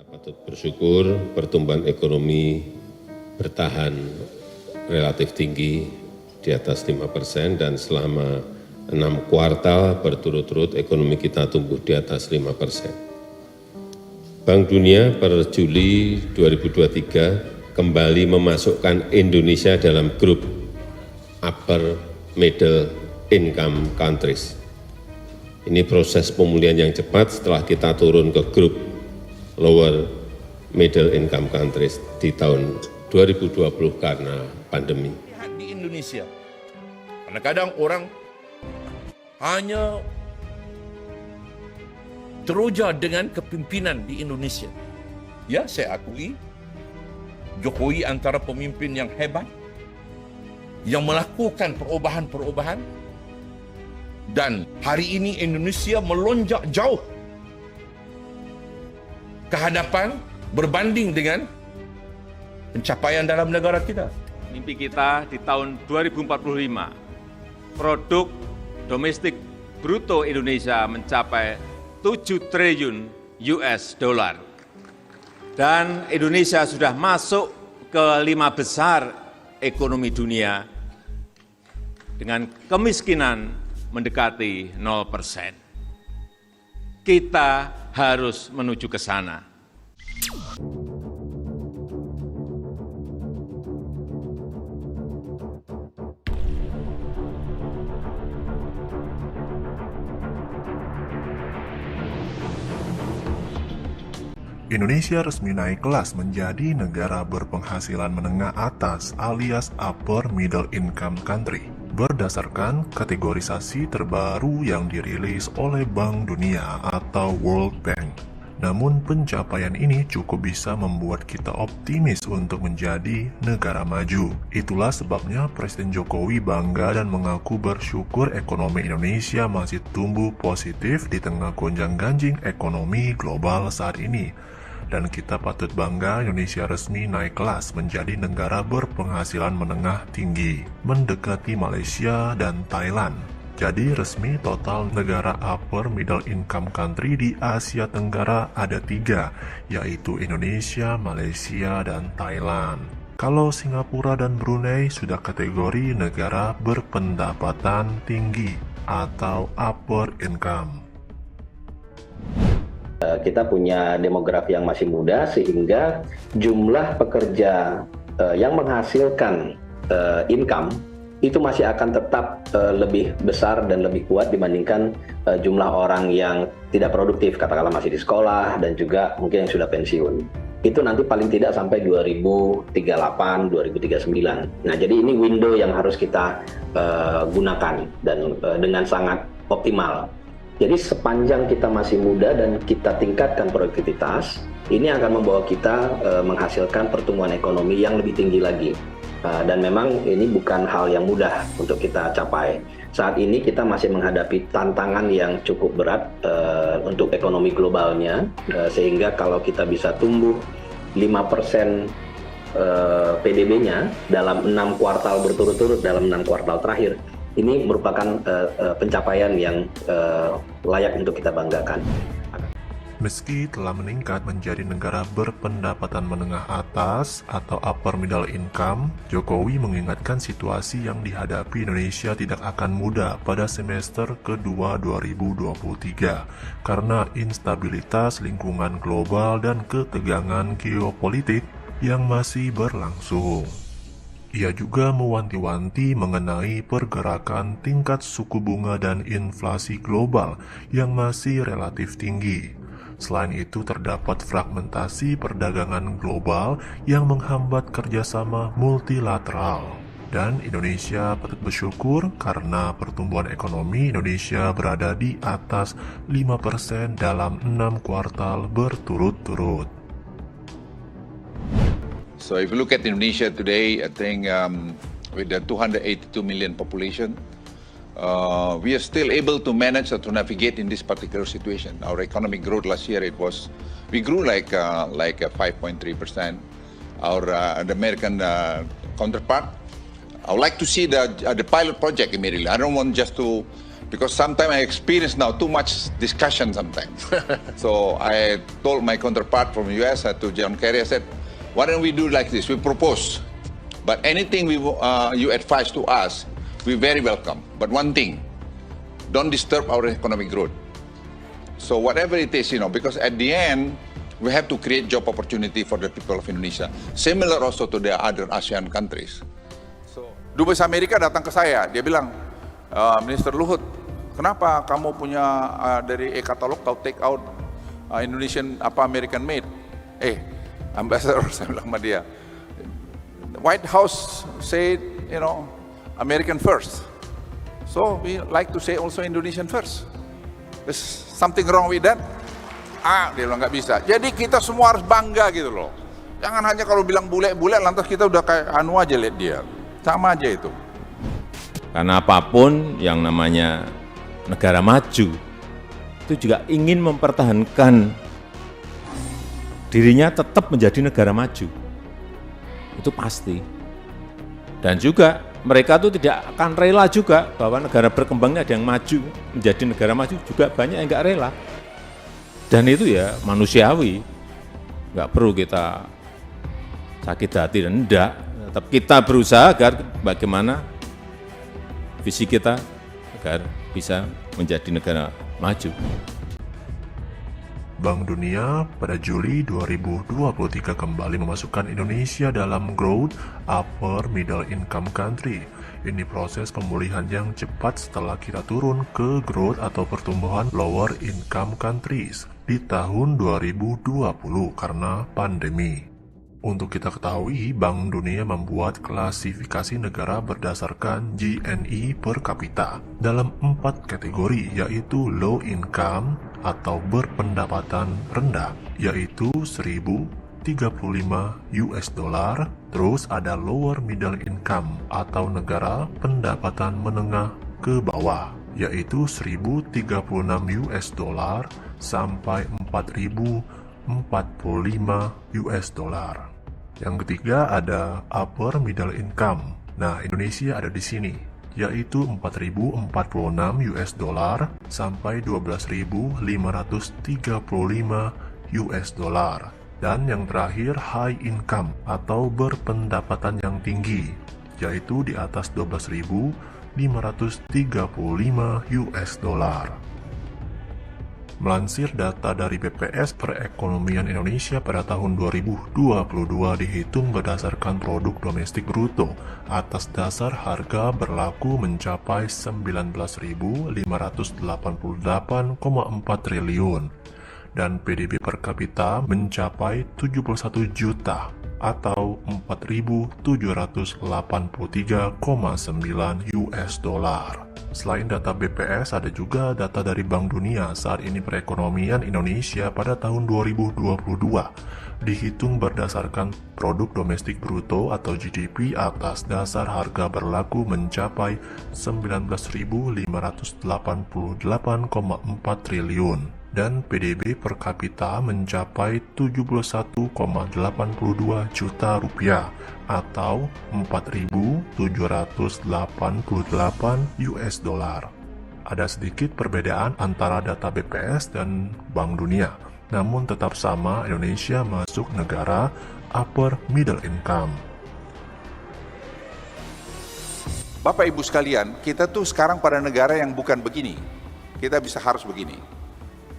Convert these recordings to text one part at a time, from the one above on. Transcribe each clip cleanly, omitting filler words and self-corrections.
Patut bersyukur pertumbuhan ekonomi bertahan relatif tinggi di atas 5% dan selama 6 kuartal berturut-turut ekonomi kita tumbuh di atas 5%. Bank Dunia per Juli 2023 kembali memasukkan Indonesia dalam grup upper middle income countries. Ini proses pemulihan yang cepat setelah kita turun ke grup lower middle income countries di tahun 2020 karena pandemi. Di Indonesia, kadang-kadang orang hanya teroja dengan kepimpinan di Indonesia. Ya, saya akui, Jokowi antara pemimpin yang hebat, yang melakukan perubahan-perubahan, dan hari ini Indonesia melonjak jauh ke hadapan berbanding dengan pencapaian dalam negara kita. Mimpi kita di tahun 2045, produk domestik bruto Indonesia mencapai 7 triliun US dollar. Dan Indonesia sudah masuk ke 5 besar ekonomi dunia dengan kemiskinan mendekati 0%. Kita harus menuju ke sana. Indonesia resmi naik kelas menjadi negara berpenghasilan menengah atas alias upper middle income country berdasarkan kategorisasi terbaru yang dirilis oleh Bank Dunia atau World Bank. Namun pencapaian ini cukup bisa membuat kita optimis untuk menjadi negara maju. Itulah sebabnya Presiden Jokowi bangga dan mengaku bersyukur ekonomi Indonesia masih tumbuh positif di tengah gonjang-ganjing ekonomi global saat ini. Dan kita patut bangga Indonesia resmi naik kelas menjadi negara berpenghasilan menengah tinggi, mendekati Malaysia dan Thailand. Jadi resmi total negara upper middle income country di Asia Tenggara ada 3, yaitu Indonesia, Malaysia, dan Thailand. Kalau Singapura dan Brunei sudah kategori negara berpendapatan tinggi atau upper income. Kita punya demografi yang masih muda sehingga jumlah pekerja yang menghasilkan income itu masih akan tetap lebih besar dan lebih kuat dibandingkan jumlah orang yang tidak produktif, katakanlah masih di sekolah dan juga mungkin yang sudah pensiun. Itu nanti paling tidak sampai 2038, 2039. Nah, jadi ini window yang harus kita gunakan dan dengan sangat optimal. Jadi sepanjang kita masih muda dan kita tingkatkan produktivitas, ini akan membawa kita menghasilkan pertumbuhan ekonomi yang lebih tinggi lagi. Dan memang ini bukan hal yang mudah untuk kita capai. Saat ini kita masih menghadapi tantangan yang cukup berat untuk ekonomi globalnya, sehingga kalau kita bisa tumbuh 5% PDB-nya dalam 6 kuartal berturut-turut, dalam 6 kuartal terakhir, ini merupakan pencapaian yang layak untuk kita banggakan. Meski telah meningkat menjadi negara berpendapatan menengah atas atau upper middle income, Jokowi mengingatkan situasi yang dihadapi Indonesia tidak akan mudah pada semester kedua 2023 karena instabilitas lingkungan global dan ketegangan geopolitik yang masih berlangsung. Ia juga mewanti-wanti mengenai pergerakan tingkat suku bunga dan inflasi global yang masih relatif tinggi. Selain itu, terdapat fragmentasi perdagangan global yang menghambat kerjasama multilateral. Dan Indonesia patut bersyukur karena pertumbuhan ekonomi Indonesia berada di atas 5% dalam 6 kuartal berturut-turut. So if you look at Indonesia today, I think with the 282 million population, we are still able to manage to navigate in this particular situation. Our economic growth last year, we grew like 5.3%. Our the American counterpart, I would like to see the pilot project immediately. I don't want just to Because sometimes I experience now too much discussion sometimes. So I told my counterpart from US to John Kerry, I said, why don't we do like this? We propose, but anything you advise to us, we very welcome. But one thing, don't disturb our economic growth. So whatever it is, because at the end, we have to create job opportunity for the people of Indonesia. Similar also to the other ASEAN countries. So, Dubes Amerika datang ke saya, dia bilang, Minister Luhut, kenapa kamu punya dari e-katalog kau take out Indonesian American made? Ambassador, saya bilang sama dia, White House said, American first. So we like to say also Indonesian first. There's something wrong with that? Dia bilang nggak bisa. Jadi kita semua harus bangga gitu loh. Jangan hanya kalau bilang bule-bule lantas kita udah kayak anu aja lihat dia. Sama aja itu. Karena apapun yang namanya negara maju, itu juga ingin mempertahankan dirinya tetap menjadi negara maju. Itu pasti. Dan juga mereka itu tidak akan rela juga bahwa negara berkembangnya ada yang maju, menjadi negara maju, juga banyak yang nggak rela. Dan itu ya manusiawi, nggak perlu kita sakit hati dan enggak. Tetap kita berusaha agar bagaimana visi kita agar bisa menjadi negara maju. Bank Dunia pada Juli 2023 kembali memasukkan Indonesia dalam Growth Upper Middle Income Country. Ini proses pemulihan yang cepat setelah kita turun ke growth atau pertumbuhan Lower Income Countries di tahun 2020 karena pandemi. Untuk kita ketahui, Bank Dunia membuat klasifikasi negara berdasarkan GNI per kapita dalam 4 kategori, yaitu low income atau berpendapatan rendah, yaitu 1.035 US dollar. Terus ada lower middle income atau negara pendapatan menengah ke bawah, yaitu 1.036 US dollar sampai 4.045 US dollar. Yang ketiga ada upper middle income. Nah, Indonesia ada di sini, yaitu 4.046 US dollar sampai 12.535 US dollar. Dan yang terakhir high income atau berpendapatan yang tinggi, yaitu di atas 12.535 US dollar. Melansir data dari BPS, perekonomian Indonesia pada tahun 2022 dihitung berdasarkan produk domestik bruto atas dasar harga berlaku mencapai 19.588,4 triliun dan PDB per kapita mencapai 71 juta atau 4.783,9 US dollar. Selain data BPS, ada juga data dari Bank Dunia. Saat ini perekonomian Indonesia pada tahun 2022 dihitung berdasarkan produk domestik bruto atau GDP atas dasar harga berlaku mencapai 19.588,4 triliun dan PDB per kapita mencapai 71,82 juta rupiah atau 4.788 US dollar. Ada sedikit perbedaan antara data BPS dan Bank Dunia, namun tetap sama, Indonesia masuk negara upper middle income. Bapak Ibu sekalian, kita tuh sekarang pada negara yang bukan begini. Kita harus begini.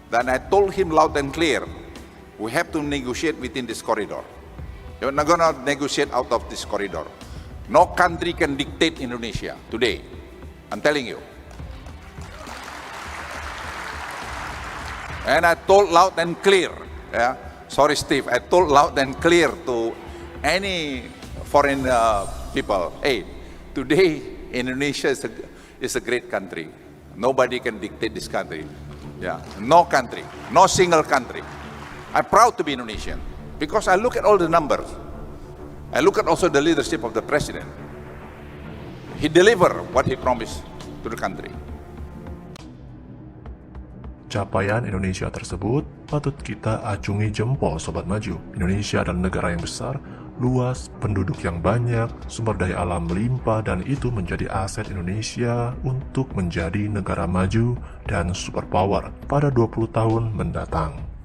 Dan I told him loud and clear, we have to negotiate within this corridor. You're not gonna negotiate out of this corridor. No country can dictate Indonesia today. I'm telling you. And I told loud and clear, sorry Steve, I told loud and clear to any foreign people, hey, today Indonesia is a great country. Nobody can dictate this country. No country, no single country. I'm proud to be Indonesian because I look at all the numbers. I look at also the leadership of the president. He delivered what he promised to the country. Capaian Indonesia tersebut patut kita acungi jempol, Sobat Maju. Indonesia adalah negara yang besar, luas, penduduk yang banyak, sumber daya alam melimpah, dan itu menjadi aset Indonesia untuk menjadi negara maju dan superpower pada 20 tahun mendatang.